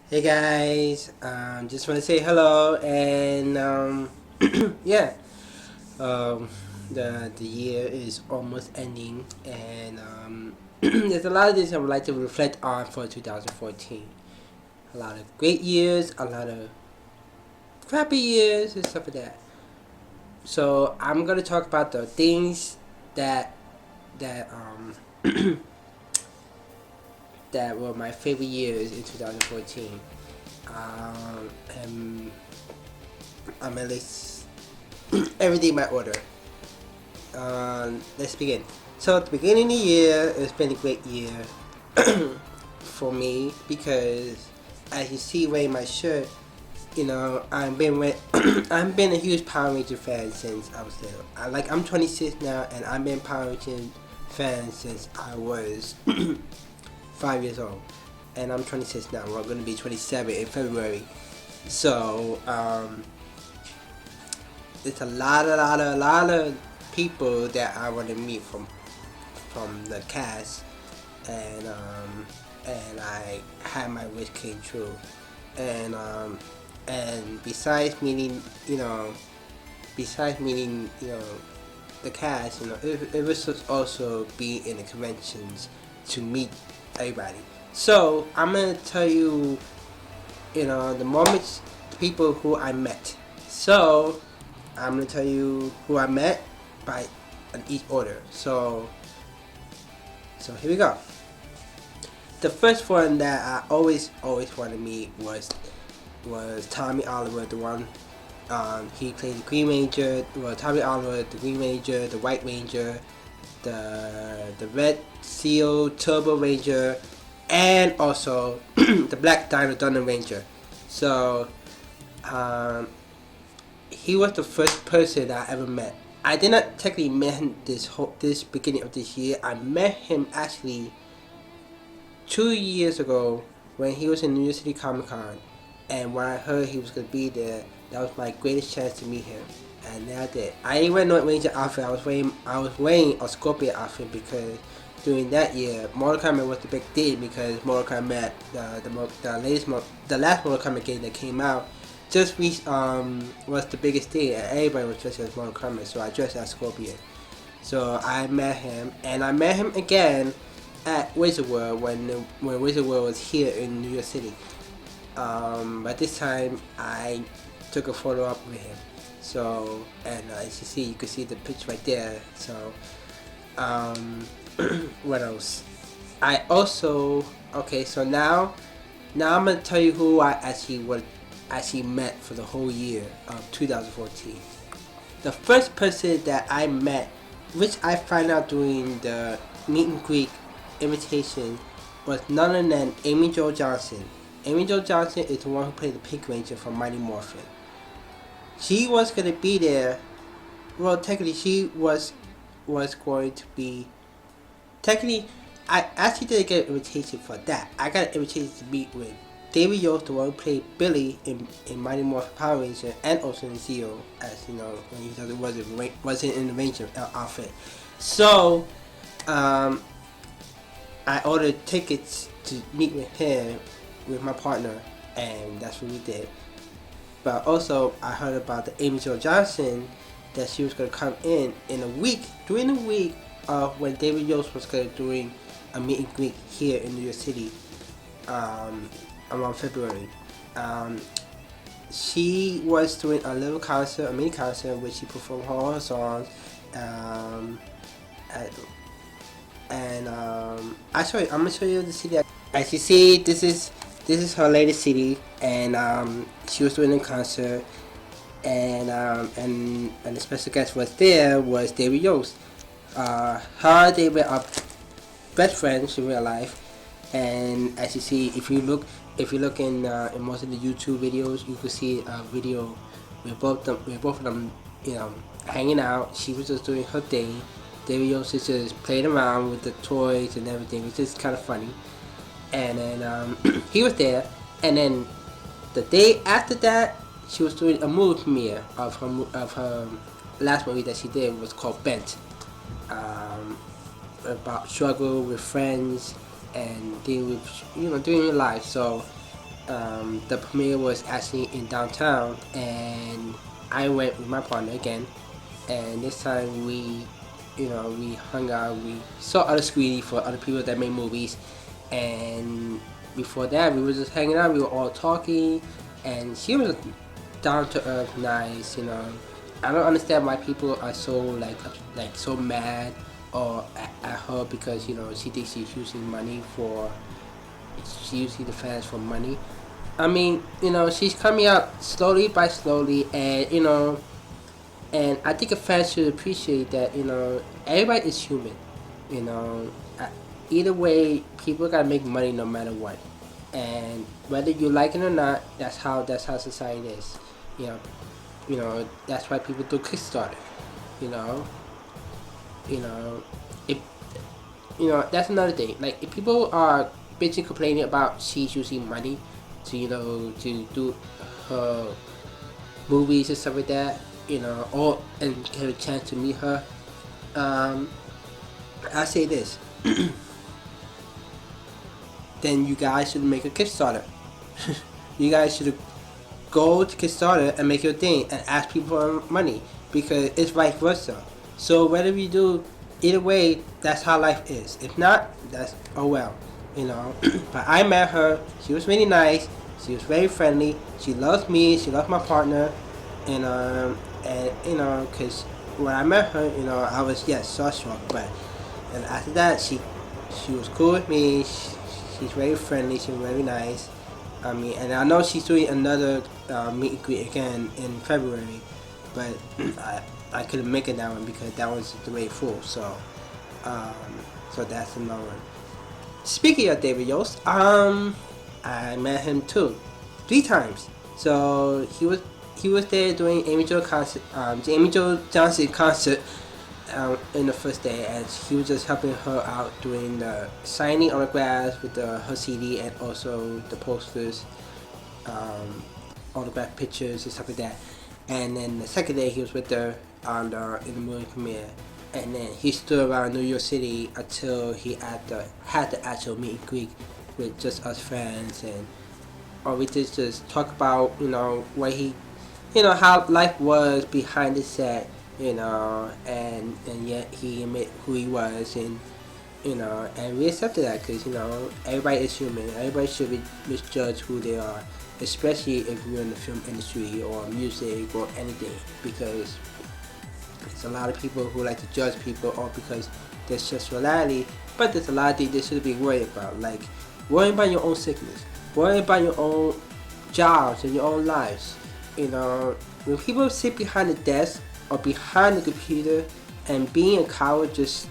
Hey guys, just want to say hello and yeah, um, the year is almost ending and there's a lot of things I would like to reflect on for 2014. A lot of great years, a lot of crappy years and stuff like that. So I'm gonna talk about the things that that that were my favorite years in 2014. And I'm gonna list everything by order. Let's begin. So at the beginning of the year, it's been a great year for me because, as you see wearing my shirt, I've been I've been a huge Power Ranger fan since I was little. I'm 26 now, and I've been Power Ranger fan since I was 5 years old, and I'm 26 now. We're gonna be 27 in February. So it's a lot of people that I want to meet from the cast, and I had my wish came true, and besides meeting the cast, it was just also be in the conventions to meet everybody. So I'm gonna tell you, the moments, the people who I met. So I'm gonna tell you who I met by in each order. So here we go. The first one that I always wanted to meet was Tommy Oliver, the one he played the Green Ranger. Well, Tommy Oliver, the Green Ranger, the White Ranger, the Red Seal Turbo Ranger, and also the Black Dino Thunder Ranger. So um, he was the first person that I ever met. I did not technically met him this beginning of this year. I met him actually 2 years ago when he was in New York City Comic Con, and when I heard he was gonna be there, that was my greatest chance to meet him. And then I did. I didn't wear no Ranger outfit. I was wearing a Scorpion outfit because during that year, Mortal Kombat was the big thing because Mortal Kombat, the last Mortal Kombat game that came out, just reached was the biggest thing, and everybody was dressed as Mortal Kombat. So I dressed as Scorpion. So I met him, and I met him again at Wizard World when Wizard World was here in New York City. But this time I took a photo up with him. So, and as you can see the picture right there. So, um, what else? I also okay. So now I'm gonna tell you who I actually met for the whole year of 2014. The first person that I met, which I found out during the meet and greet invitation, was none other than Amy Jo Johnson. Amy Jo Johnson is the one who played the Pink Ranger from Mighty Morphin. She was gonna be there. Well, technically, she was going to be. Technically, I actually didn't get an invitation for that. I got an invitation to meet with David Yost, the one who played Billy in Mighty Morphin Power Ranger, and also in Zeo, as you know, when he wasn't in the Ranger outfit. So, um, I ordered tickets to meet with him with my partner, and that's what we did. But also, I heard about the Amy Jo Johnson that she was gonna come in a week during the week of when David Yost was gonna doing a meet and greet here in New York City, around February. Um, she was doing a little concert, a mini concert, where she performed all her songs. Um, at, and actually, I'm gonna show you the CD. As you see, this is her latest CD, and she was doing a concert, and the special guest was there was David Yost. They were best friends in real life, and as you see, if you look in most of the YouTube videos, you can see a video with both of them, hanging out. She was just doing her thing. David Yost is just playing around with the toys and everything. It's just kind of funny. And then he was there, and then the day after that, she was doing a movie premiere of her last movie that she did was called Bent, um, about struggle with friends and dealing with doing your life. So The premiere was actually in downtown, and I went with my partner again. And this time we hung out. We saw other screenings for other people that made movies, and before that, we were just hanging out. We were all talking, and she was down to earth, nice. I don't understand why people are so so mad or at her because she thinks she's using money for she using the fans for money. I mean, she's coming out slowly by slowly, and I think a fan should appreciate that. Everybody is human. You know, Uh, Either way, people gotta make money no matter what, and whether you like it or not, that's how society is. You know, that's why people do Kickstarter. You know, you know, if that's another thing. Like if people are bitching complaining about she's using money to to do her movies and stuff like that, or and get a chance to meet her. Um, I say this, then you guys should make a Kickstarter. You guys should go to Kickstarter and make your thing and ask people for money because it's vice versa. So whatever you do, either way, that's how life is. If not, that's oh well, but I met her. She was really nice. She was very friendly. She loves me. She loves my partner, and cause when I met her, I was starstruck. But and after that, she was cool with me. She's very friendly. She's very nice. I mean, and I know she's doing another meet and greet again in February, but I couldn't make it that one because that one's already full. Um, so that's another one. Speaking of David Yost, I met him too, 3 times. So he was there doing Amy Jo concert, the Amy Jo Johnson concert, in the first day, and he was just helping her out doing the signing autographs with her CD and also the posters, autograph pictures and stuff like that. And then the second day he was with her in the movie premiere, and then he stood around New York City until he had the actual meet and greet with just us fans, and or we just talk about what he, how life was behind the set, and yet he admit who he was, and we accepted that because everybody is human. Everybody should be misjudged who they are, especially if you're in the film industry or music or anything, because there's a lot of people who like to judge people all because there's just reality, but there's a lot of things they should be worried about, like worrying about your own sickness, worrying about your own jobs and your own lives. When people sit behind the desk or behind the computer and being a coward, just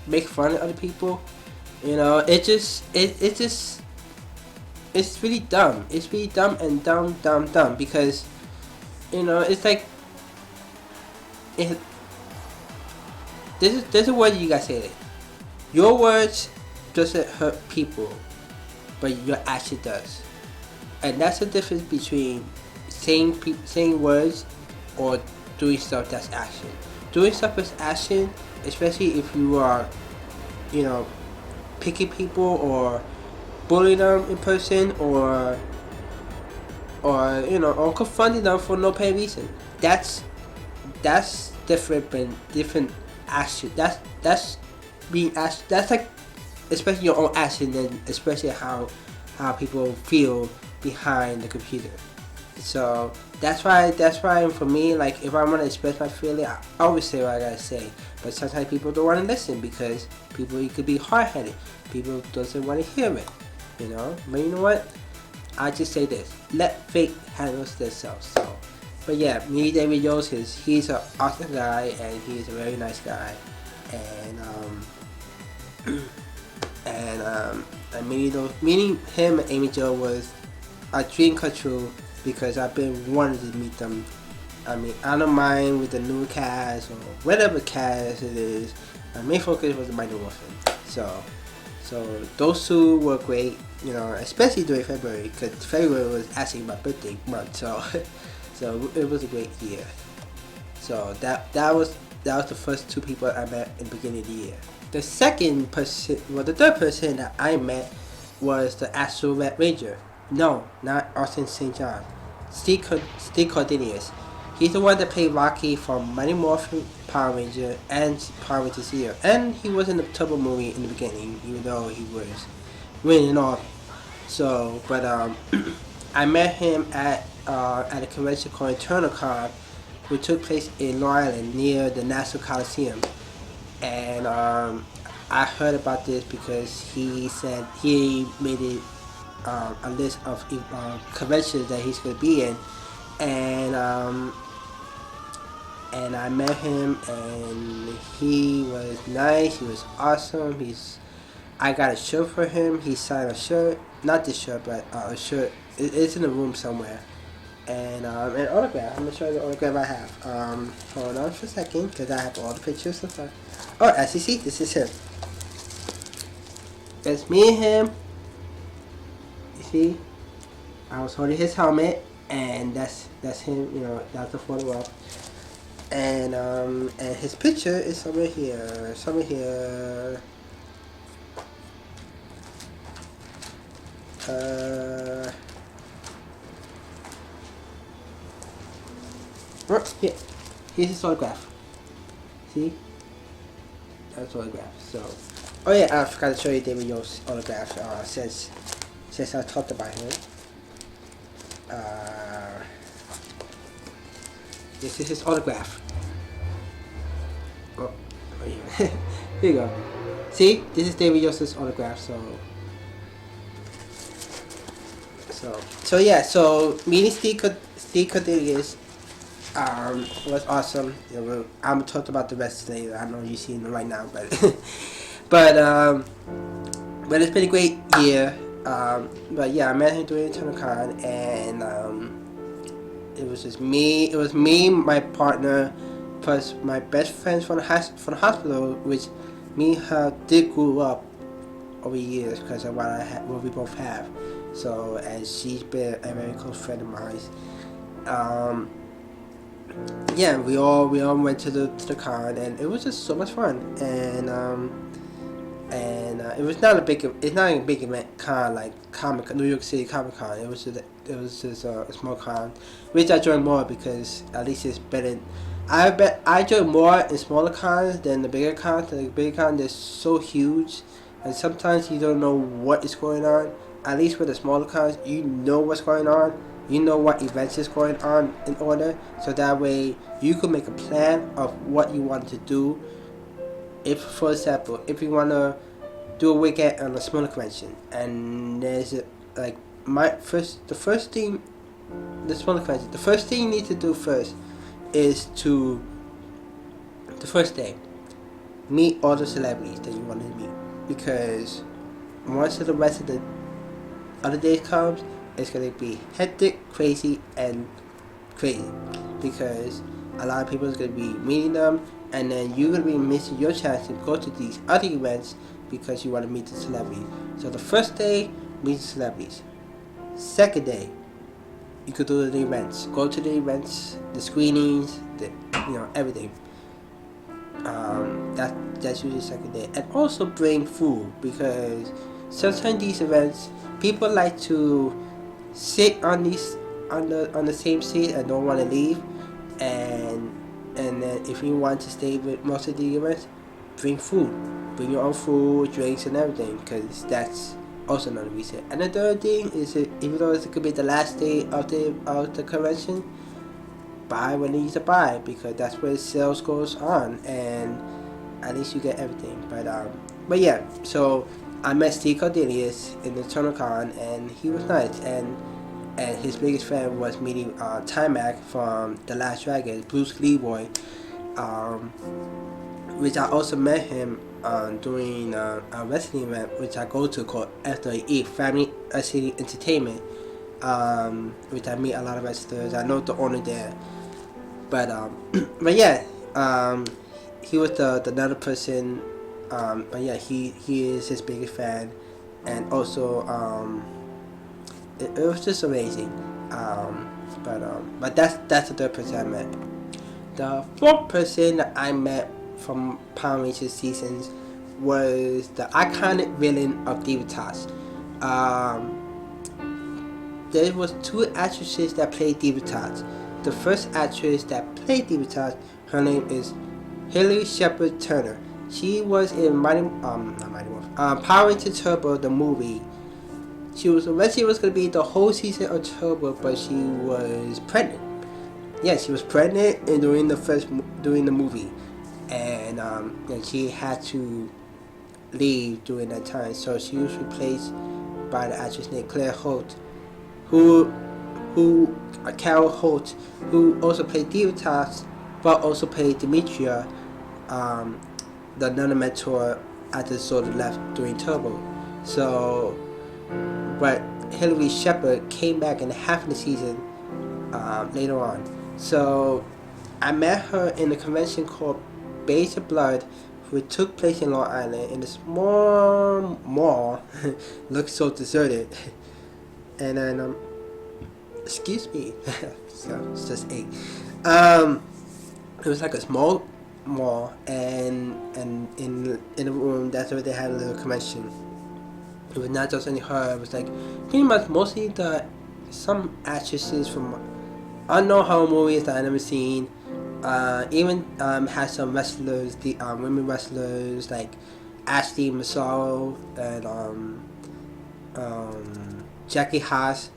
make fun of other people, it's really dumb. It's really dumb and dumb because it's like there's a word you gotta say it. Your words doesn't hurt people, but your action does, and that's the difference between saying words or doing stuff that's action. Doing stuff is action, especially if you are, picking people or bullying them in person or or confronting them for no pay reason. That's different action. That's being action. That's like especially your own action and especially how people feel behind the computer. So that's why for me, like if I want to express my feeling, I always say what I gotta say. But sometimes people don't want to listen because you could be hard-headed. People doesn't want to hear it, But you know what? I just say this: let fate handle themselves. So, but yeah, me, David Yost, he's an awesome guy and he's a very nice guy, and meeting him and Amy Jo was a dream come true because I've been wanting to meet them. I mean, I don't mind with the new cast or whatever cast it is. My main focus was the Mighty Morphin. So those two were great, especially during February because February was actually my birthday month. So it was a great year. So that was the first 2 people I met in the beginning of the year. The third person that I met was the Astro Red Ranger. No, not Austin St. John. Steve Cordelius. He's the one that played Rocky from Mighty Morphin Power Ranger and Power Ranger Zero. And he was in the Turbo movie in the beginning, even though he was winning off. So, but I met him at a convention called EternalCon, which took place in Long Island near the Nassau Coliseum. And I heard about this because he said he made it a list of conventions that he's going to be in, and and I met him, and he was nice. He was awesome. I got a shirt for him. He signed a shirt, not this shirt, but a shirt. It's in the room somewhere, and an autograph. I'm gonna show you the autograph I have. Hold on for a second, cause I have all the pictures so far. Oh, as you see, this is him. It's me and him. You see, I was holding his helmet, and that's him. You know, that's the photo up. And his picture is somewhere here. Somewhere here. Here. Here's his autograph. See? That's autograph. So, oh yeah, I forgot to show you David Yost's autograph. Since I talked about him. This is his autograph. Oh, here you go. See, this is David Yost's autograph. So yeah. So meeting Steve Cordelius was awesome. You know, I'm talking about the rest later. I know you're seeing it right now, but but it's been a great year. But yeah, I met him during EternalCon, and it was just me. It was me, my partner, plus my best friends from the hospital, which me and her did grow up over years because of what we both have. So, and she's been a very close friend of mine. Yeah, we all went to the con, and it was just so much fun. And it was not a big event con like New York City Comic Con. It was just a small con, which I joined more because at least it's better. I bet I join more in smaller cons than the bigger cons. The bigger cons they're so huge, and sometimes you don't know what is going on. At least with the smaller cons, you know what's going on. You know what events is going on in order, so that way you can make a plan of what you want to do. If, for example, if you want to do a weekend on a smaller convention, and there's like the first thing you need to do first is to the first day meet all the celebrities that you want to meet, because once the rest of the other days comes, it's gonna be hectic, crazy, because a lot of people is gonna be meeting them, and then you're gonna be missing your chance to go to these other events because you want to meet the celebrities. So the first day, meet the celebrities. Second day, you could do the events. Go to the events, the screenings, everything. That's usually the second day, and also bring food, because sometimes these events people like to sit on the same seat and don't want to leave, and then if you want to stay with most of the events, bring food, bring your own food, drinks, and everything, because that's also another reason. And the third thing is that even though it could be the last day of the convention, buy when you need to buy, because that's where sales goes on, and at least you get everything. But yeah, so I met Steve Cordelius in the EternalCon, and he was nice, and his biggest fan was meeting Timac from The Last Dragon, Bruce Leroy, which I also met him during a wrestling event which I go to called FWE, Family City Entertainment, which I meet a lot of wrestlers. I know the owner there, but yeah, he was the another person, but yeah, he is his biggest fan, and also it was just amazing. But that's the third person I met. The fourth person that I met from Power Rangers seasons was the iconic villain of Divatox. there was two actresses that played Diva Tots. The first actress that played Diva Tots, her name is Hilary Shepard Turner. She was in Power Rangers Turbo, the movie. She was originally going to be the whole season of Turbo, but she was pregnant. Yeah, she was pregnant during the movie, and she had to leave during that time. So she was replaced by the actress named Claire Holt, Carol Holt, who also played Diva Tots, but also played Demetria, the nanomentor after Zordon left during Turbo. So, but Hilary Shepard came back in half of the season later on. So, I met her in a convention called Bays of Blood, which took place in Long Island in a small mall. Looks so deserted. And then, excuse me, so it's just 8. It was like a small mall, and in the room, that's where they had a little convention. It was not just only her, it was like pretty much mostly some actresses from unknown horror movies that I never seen. Even had some wrestlers, the women wrestlers like Ashley Massaro and Jackie Haas,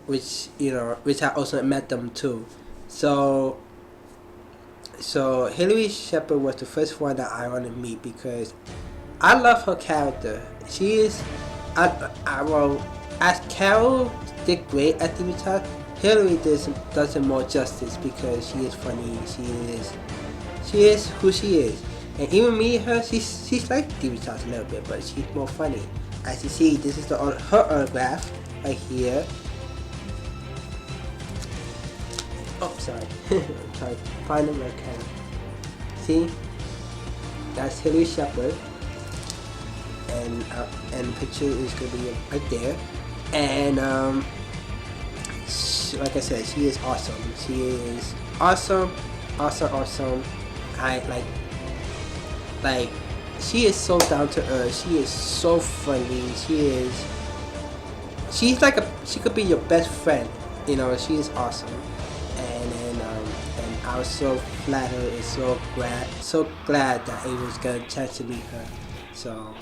which I also met them too. So Hilary Shepard was the first one that I want to meet because I love her character. She is, as Carol did great at Diva Tots, Hilary does her more justice because she is funny. She is who she is, and even meeting her, she's like Diva Tots a little bit, but she's more funny. As you see, this is her autograph right here. Oh, sorry. I'm trying to find the right camera. See? That's Hilary Shepard. And the picture is going to be right there. And, like I said, she is awesome. She is awesome. I like, she is so down to earth. She is so funny. She's like she could be your best friend. She is awesome. And I was so flattered and so glad that I was gonna chance to meet her. So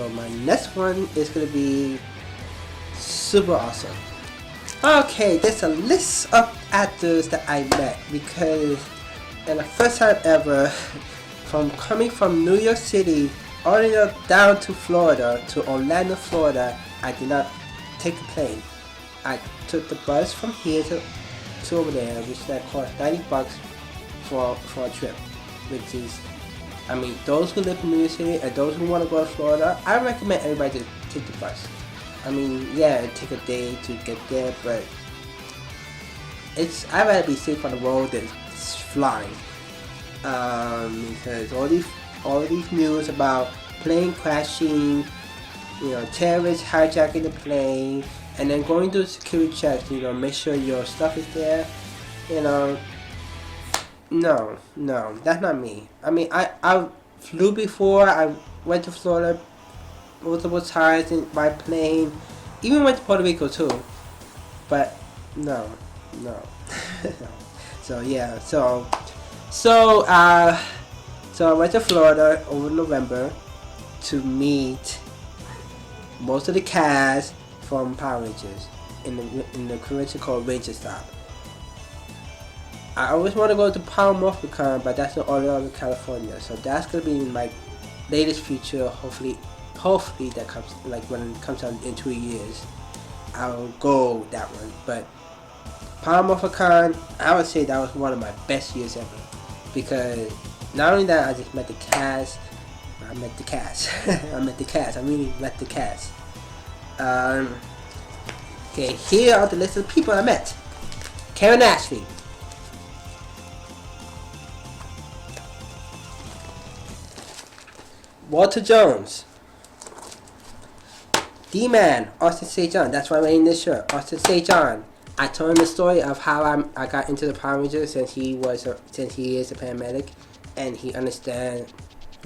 my next one is gonna be super awesome. Okay, there's a list of actors that I met because, and the first time ever, coming from New York City all the way down to Florida, to Orlando, Florida, I did not take a plane. I took the bus from here to over there, which that cost $90 for a trip. Which is, those who live in New York City and those who want to go to Florida, I recommend everybody to take the bus. Yeah, it take a day to get there, but I'd rather be safe on the road than flying. Because all these news about plane crashing, terrorists hijacking the plane, and then going through security checks, make sure your stuff is there, no, that's not me. I flew before. I went to Florida multiple times by plane, even went to Puerto Rico too, but no. So yeah, so I went to Florida over November to meet most of the cast from Power Rangers in the convention called Ranger Stop. I always want to go to Power Morphicon, but that's in Orlando, California. So that's gonna be in my latest future. Hopefully that comes when it comes out in 2 years. I'll go that one. But Power Morphicon, I would say that was one of my best years ever because not only that, I just met the cast. I really met the cast. Okay, here are the list of people I met. Karen Ashley, Walter Jones, D-Man, Austin St. John. That's why I'm wearing this shirt. Austin St. John. I told him the story of how I got into the Power Rangers since he is a paramedic, and he understands.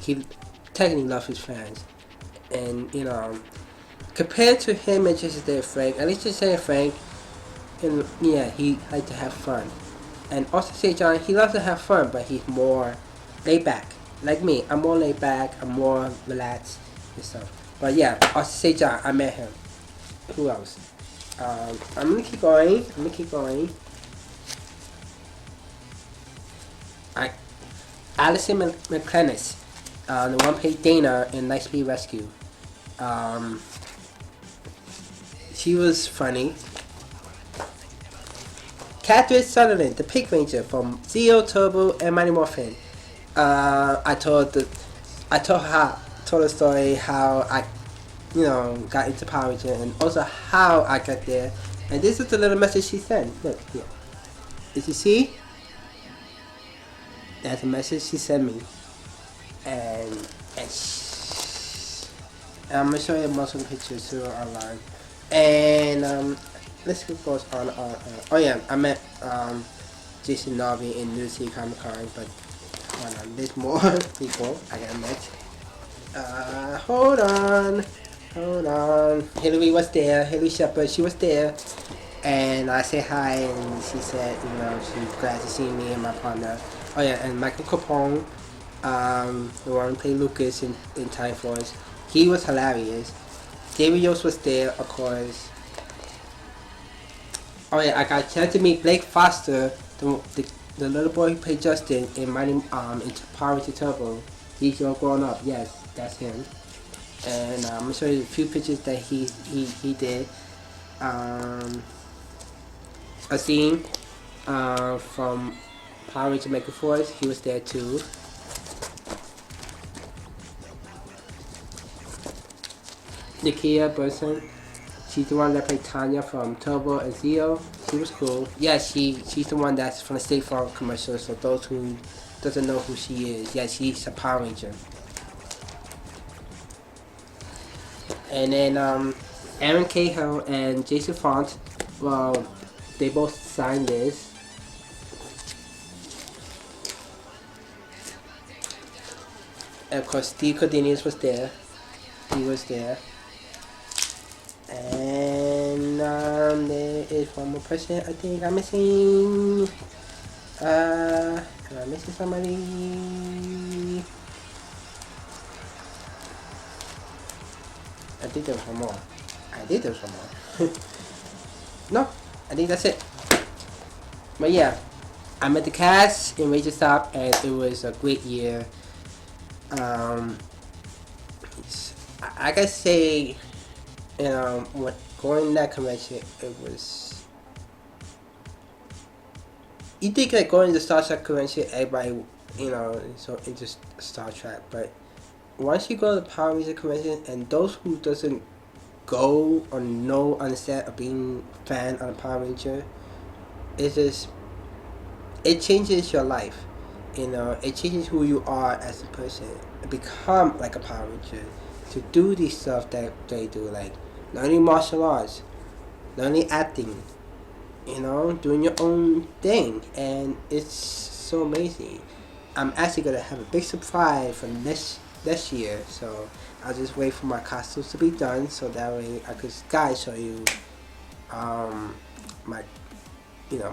He technically loves his fans, and compared to him and Jason Day Frank, at least Jason Day Frank, and yeah, he liked to have fun. And also St. John, he loves to have fun, but he's more laid back. Like me, I'm more laid back, I'm more relaxed and stuff. But yeah, also St. John, I met him. Who else? I'm gonna keep going. I Allison McClennis, the one played Dana in Lightspeed Rescue. She was funny. Catherine Sutherland, the Pink Ranger from Zeo, Turbo, and Mighty Morphin. I told the story how I, got into Power Ranger, and also how I got there. And this is the little message she sent. Look here. Did you see? That's a message she sent me, and I'm gonna show you most of the pictures too online. And let's go on. Oh yeah, I met Jason Narvi in New York City Comic Con, but hold on, there's more people I got met. Hold on. Hillary was there. Hillary Shepard, she was there, and I said hi, and she said, she's glad to see me and my partner. Oh yeah, and Michael Capone, the one who played Lucas in Time Force, he was hilarious. David Yost was there, of course. Oh yeah, I got a chance to meet Blake Foster, the little boy who played Justin in in Power Ranger Turbo. He's all grown up. Yes, that's him. And I'm gonna show you a few pictures that he did. A scene from Power Ranger Mega Force. He was there too. Nakia Burson. She's the one that played Tanya from Turbo and Zeo. She was cool. Yeah, she's the one that's from the State Farm commercial. So those who doesn't know who she is, yeah, she's a Power Ranger. And then Aaron Cahill and Jason Font, well, they both signed this. And of course, Steve Cordinius was there. He was there. And there is one more person I think I'm missing. Am I missing somebody? I think there was one more. No, I think that's it. But yeah, I met the cast in Ranger Stop, and it was a great year. I gotta say, when going to that convention, it was. You think like going to the Star Trek convention, everybody, is so into Star Trek, but once you go to the Power Ranger convention, and those who doesn't go or know, understand, or being fan of the Power Ranger, it changes your life. It changes who you are as a person. Become like a Power Ranger. To do these stuff that they do, like learning martial arts, learning acting, doing your own thing, and it's so amazing. I'm actually gonna have a big surprise for next year, so I'll just wait for my costumes to be done, so that way I could show you my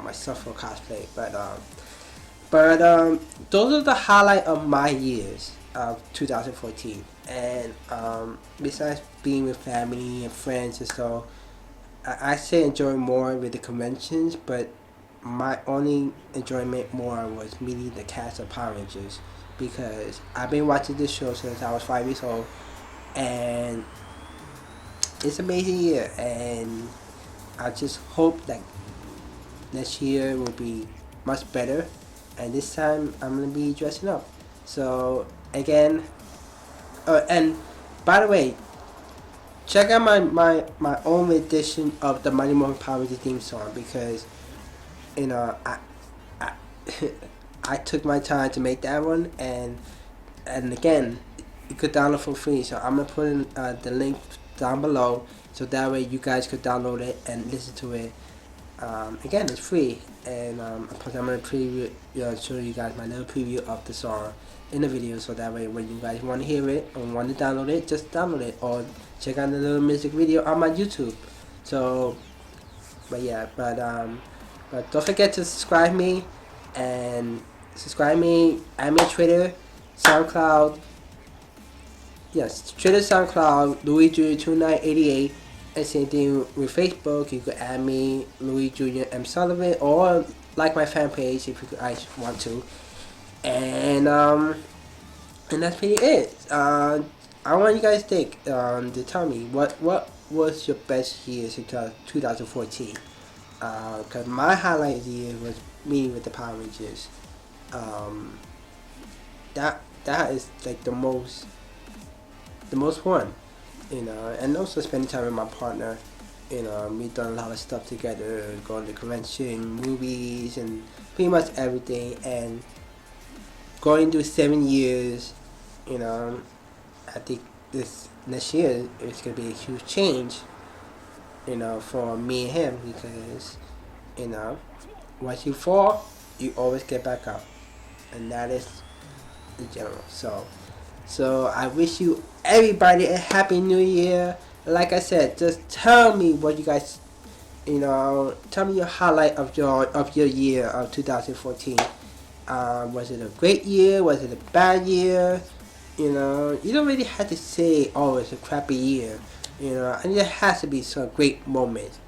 my stuff for cosplay. But those are the highlight of my years of 2014. And besides being with family and friends and so, I say enjoy more with the conventions, but my only enjoyment more was meeting the cast of Power Rangers, because I've been watching this show since I was 5 years old, and it's an amazing year, and I just hope that next year will be much better, and this time I'm gonna be dressing up. So again, and by the way, check out my own edition of the Mighty Morphin Power Rangers theme song, because I I took my time to make that one, and again, you could download for free. So I'm gonna put in the link down below, so that way you guys could download it and listen to it. Again, it's free, and I'm gonna preview, show you guys my little preview of the song in the video, so that way when you guys want to hear it or want to download it, just download it, or check out the little music video on my YouTube. So, but yeah, but don't forget to subscribe me and add me Twitter, SoundCloud. Yes, Twitter, SoundCloud, Louis Jr. 2988. And same thing with Facebook. You could add me, Louis Jr. M. Sullivan, or like my fan page if you guys want to. And that's pretty it. I want you guys to tell me what was your best year in 2014. Because my highlight year was meeting with the Power Rangers. That is like the most fun, and also spending time with my partner. We done a lot of stuff together, going to convention, movies, and pretty much everything. And going through 7 years, I think this next year it's gonna be a huge change, for me and him, because, once you fall, you always get back up, and that is in general. So I wish you everybody a happy new year. Like I said, just tell me what you guys, tell me your highlight of your year of 2014. Was it a great year? Was it a bad year? You don't really have to say, oh, it's a crappy year. And there has to be some great moments.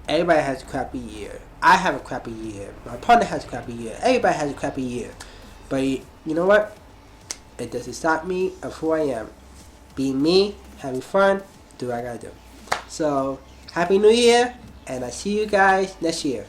Everybody has a crappy year. I have a crappy year. My partner has a crappy year. Everybody has a crappy year. But you know what? It doesn't stop me of who I am. Being me, having fun, do what I gotta do. So, Happy New Year, and I see you guys next year.